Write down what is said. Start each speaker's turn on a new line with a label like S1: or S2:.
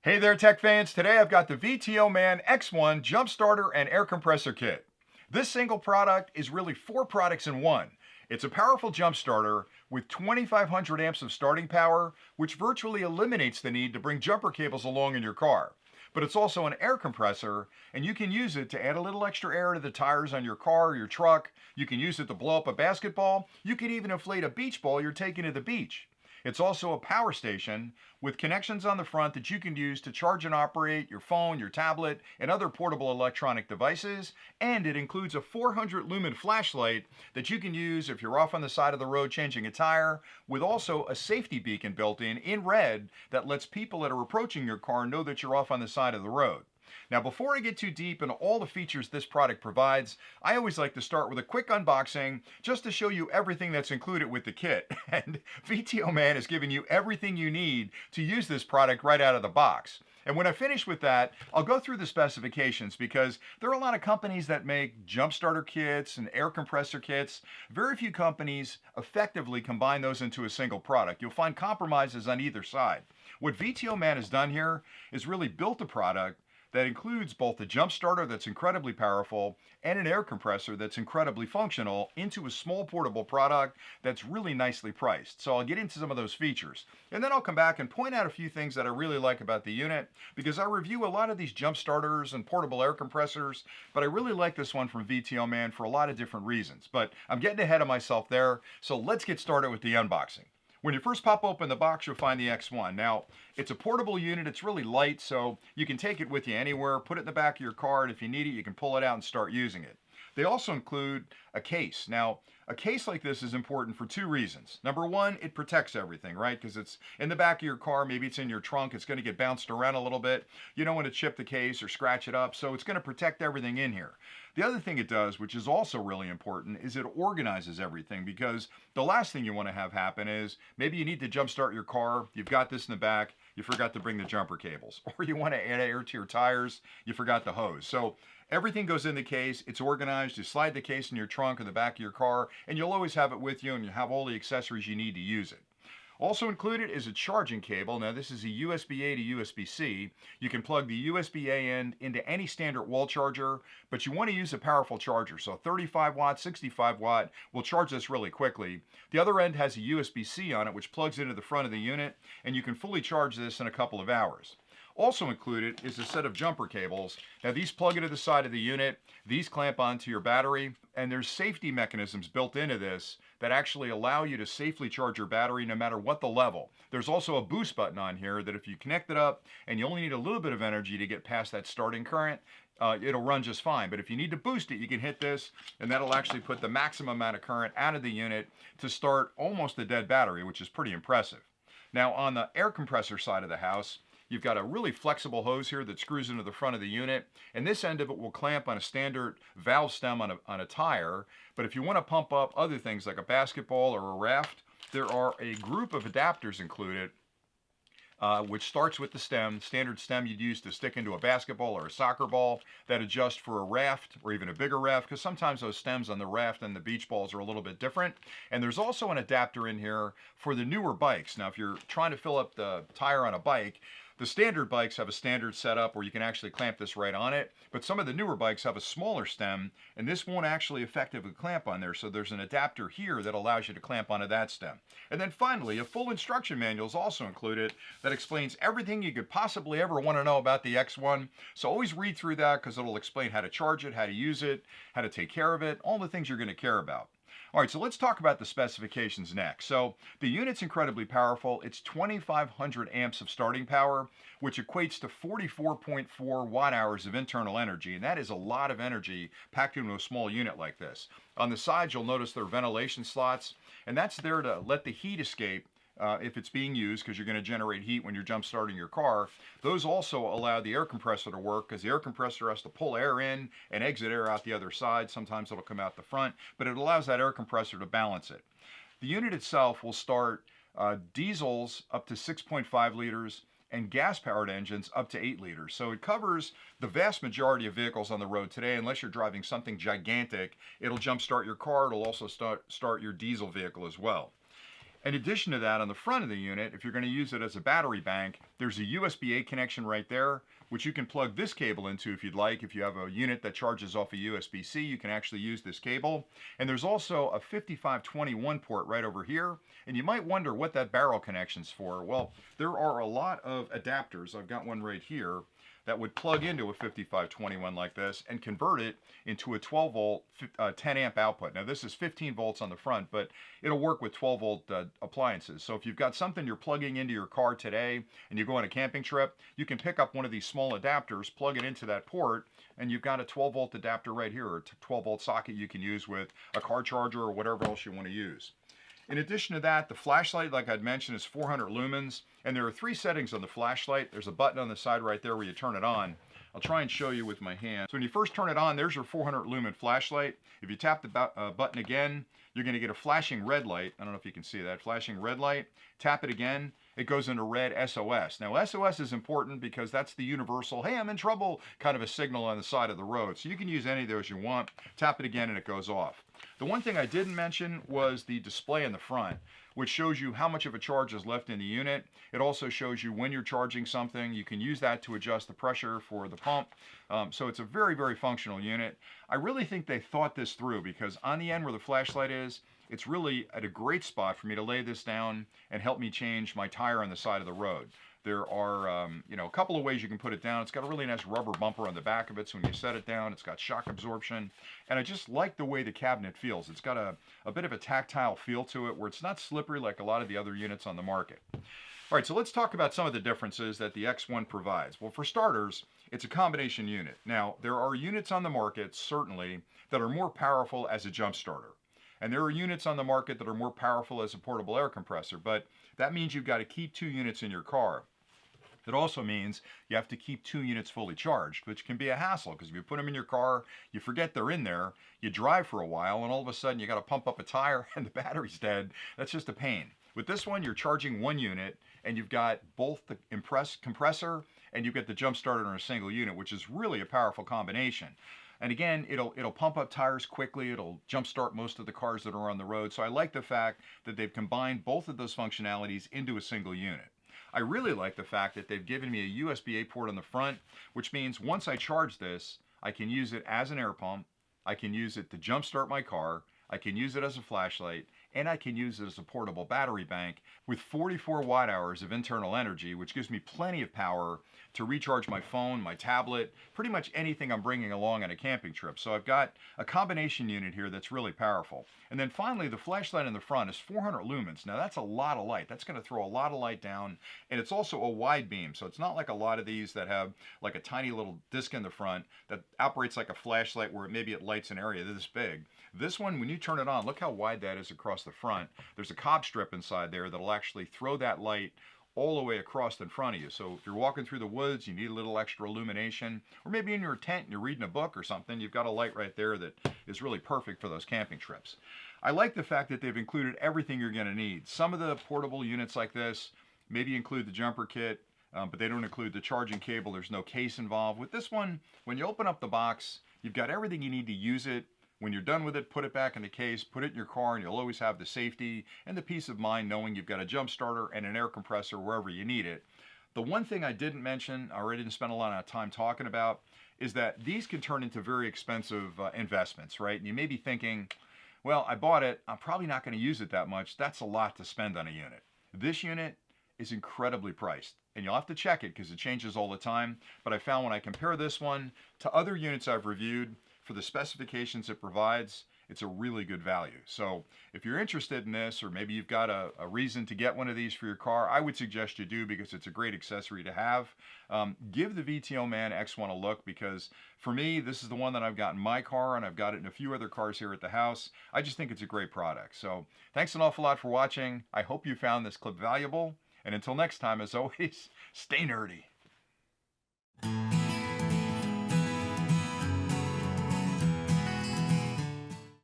S1: Hey there, tech fans. Today I've got the VTOMAN X1 jump starter and air compressor kit. This single product is really four products in one. It's a powerful jump starter with 2,500 amps of starting power, which virtually eliminates the need to bring jumper cables along in your car. But it's also an air compressor, and you can use it to add a little extra air to the tires on your car or your truck. You can use it to blow up a basketball. You can even inflate a beach ball you're taking to the beach. It's also a power station with connections on the front that you can use to charge and operate your phone, your tablet, and other portable electronic devices. And it includes a 400 lumen flashlight that you can use if you're off on the side of the road changing a tire, with also a safety beacon built in red that lets people that are approaching your car know that you're off on the side of the road. Now, before I get too deep into all the features this product provides, I always like to start with a quick unboxing just to show you everything that's included with the kit. And VTOMan is giving you everything you need to use this product right out of the box. And when I finish with that, I'll go through the specifications because there are a lot of companies that make jump starter kits and air compressor kits. Very few companies effectively combine those into a single product. You'll find compromises on either side. What VTOMan has done here is really built a product that includes both a jump starter that's incredibly powerful and an air compressor that's incredibly functional into a small portable product that's really nicely priced. So I'll get into some of those features. And then I'll come back and point out a few things that I really like about the unit, because I review a lot of these jump starters and portable air compressors, but I really like this one from VTOMan for a lot of different reasons. But I'm getting ahead of myself there, so let's get started with the unboxing. When you first pop open the box, you'll find the X1. Now, it's a portable unit. It's really light, so you can take it with you anywhere, put it in the back of your car, and if you need it, you can pull it out and start using it. They also include a case. Now, a case like this is important for two reasons. Number one, it protects everything, right? Because it's in the back of your car, maybe it's in your trunk, it's going to get bounced around a little bit. You don't want to chip the case or scratch it up, so it's going to protect everything in here. The other thing it does, which is also really important, is it organizes everything, because the last thing you want to have happen is maybe you need to jump start your car, you've got this in the back, you forgot to bring the jumper cables, or you want to add air to your tires, you forgot the hose. So everything goes in the case, it's organized, you slide the case in your trunk or the back of your car, and you'll always have it with you, and you have all the accessories you need to use it. Also included is a charging cable. Now this is a USB-A to USB-C. You can plug the USB-A end into any standard wall charger, but you want to use a powerful charger. So 35 watt, 65 watt will charge this really quickly. The other end has a USB-C on it, which plugs into the front of the unit, and you can fully charge this in a couple of hours. Also included is a set of jumper cables. Now these plug into the side of the unit, these clamp onto your battery, and there's safety mechanisms built into this that actually allow you to safely charge your battery no matter what the level. There's also a boost button on here that if you connect it up and you only need a little bit of energy to get past that starting current, it'll run just fine. But if you need to boost it, you can hit this, and that'll actually put the maximum amount of current out of the unit to start almost a dead battery, which is pretty impressive. Now on the air compressor side of the house, you've got a really flexible hose here that screws into the front of the unit, and this end of it will clamp on a standard valve stem on a tire. But if you want to pump up other things like a basketball or a raft, there are a group of adapters included, which starts with the stem, standard stem you'd use to stick into a basketball or a soccer ball, that adjusts for a raft or even a bigger raft, because sometimes those stems on the raft and the beach balls are a little bit different. And there's also an adapter in here for the newer bikes. Now, if you're trying to fill up the tire on a bike, the standard bikes have a standard setup where you can actually clamp this right on it, but some of the newer bikes have a smaller stem, and this won't actually effectively clamp on there, so there's an adapter here that allows you to clamp onto that stem. And then finally, a full instruction manual is also included that explains everything you could possibly ever want to know about the X1, so always read through that, because it'll explain how to charge it, how to use it, how to take care of it, all the things you're going to care about. All right, so let's talk about the specifications next. So the unit's incredibly powerful. It's 2,500 amps of starting power, which equates to 44.4 watt hours of internal energy, and that is a lot of energy packed into a small unit like this. On the sides, you'll notice there are ventilation slots, and that's there to let the heat escape if it's being used, because you're going to generate heat when you're jump starting your car. Those also allow the air compressor to work, because the air compressor has to pull air in and exit air out the other side. Sometimes it'll come out the front, but it allows that air compressor to balance it. The unit itself will start diesels up to 6.5 liters and gas-powered engines up to 8 liters. So it covers the vast majority of vehicles on the road today. Unless you're driving something gigantic, it'll jump start your car. It'll also start your diesel vehicle as well. In addition to that, on the front of the unit, if you're going to use it as a battery bank, there's a USB-A connection right there, which you can plug this cable into if you'd like. If you have a unit that charges off a USB-C, you can actually use this cable. And there's also a 5521 port right over here. And you might wonder what that barrel connection's for. Well, there are a lot of adapters. I've got one right here that would plug into a 5521 like this and convert it into a 12 volt 10 amp output. Now this is 15 volts on the front, but it'll work with 12 volt appliances. So if you've got something you're plugging into your car today and you go on a camping trip, you can pick up one of these small adapters, plug it into that port, and you've got a 12 volt adapter right here, or a 12 volt socket you can use with a car charger or whatever else you want to use. In addition to that, the flashlight, like I'd mentioned, is 400 lumens, and there are 3 settings on the flashlight. There's a button on the side right there where you turn it on. I'll try and show you with my hand. So when you first turn it on, there's your 400 lumen flashlight. If you tap the button again, you're going to get a flashing red light. I don't know if you can see that, flashing red light. Tap it again, it goes into red SOS. Now SOS is important because that's the universal, hey, I'm in trouble kind of a signal on the side of the road. So you can use any of those you want. Tap it again and it goes off. The one thing I didn't mention was the display in the front, which shows you how much of a charge is left in the unit. It also shows you when you're charging something. You can use that to adjust the pressure for the pump. So it's a very, very functional unit. I really think they thought this through because on the end where the flashlight is, it's really at a great spot for me to lay this down and help me change my tire on the side of the road. There are, a couple of ways you can put it down. It's got a really nice rubber bumper on the back of it, so when you set it down, it's got shock absorption. And I just like the way the cabinet feels. It's got a bit of a tactile feel to it where it's not slippery like a lot of the other units on the market. All right, so let's talk about some of the differences that the X1 provides. Well, for starters, it's a combination unit. Now, there are units on the market, certainly, that are more powerful as a jump starter. And there are units on the market that are more powerful as a portable air compressor, but that means you've got to keep 2 units in your car. It also means you have to keep 2 units fully charged, which can be a hassle because if you put them in your car, you forget they're in there, you drive for a while, and all of a sudden you got to pump up a tire and the battery's dead. That's just a pain. With this one, you're charging 1 unit and you've got both the compressor and you've got the jump starter in a single unit, which is really a powerful combination. And again, it'll pump up tires quickly. It'll jumpstart most of the cars that are on the road. So I like the fact that they've combined both of those functionalities into a single unit. I really like the fact that they've given me a USB-A port on the front, which means once I charge this, I can use it as an air pump, I can use it to jumpstart my car, I can use it as a flashlight, and I can use it as a portable battery bank with 44 watt hours of internal energy, which gives me plenty of power to recharge my phone, my tablet, pretty much anything I'm bringing along on a camping trip. So I've got a combination unit here that's really powerful. And then finally, the flashlight in the front is 400 lumens. Now that's a lot of light. That's going to throw a lot of light down, and it's also a wide beam. So it's not like a lot of these that have like a tiny little disc in the front that operates like a flashlight where maybe it lights an area this big. This one, when you turn it on, look how wide that is across the front. There's a cob strip inside there that'll actually throw that light all the way across in front of you. So if you're walking through the woods, you need a little extra illumination, or maybe in your tent and you're reading a book or something, you've got a light right there that is really perfect for those camping trips. I like the fact that they've included everything you're going to need. Some of the portable units like this maybe include the jumper kit, but they don't include the charging cable. There's no case involved. With this one, when you open up the box, you've got everything you need to use it. When you're done with it, put it back in the case, put it in your car, and you'll always have the safety and the peace of mind knowing you've got a jump starter and an air compressor wherever you need it. The one thing I didn't mention, or I didn't spend a lot of time talking about, is that these can turn into very expensive investments, right? And you may be thinking, well, I bought it, I'm probably not going to use it that much. That's a lot to spend on a unit. This unit is incredibly priced, and you'll have to check it because it changes all the time. But I found when I compare this one to other units I've reviewed, for the specifications it provides, it's a really good value. So if you're interested in this, or maybe you've got a reason to get one of these for your car, I would suggest you do because it's a great accessory to have. Give the VTOMAN X1 a look because for me, this is the one that I've got in my car and I've got it in a few other cars here at the house. I just think it's a great product. So thanks an awful lot for watching. I hope you found this clip valuable. And until next time, as always, stay nerdy.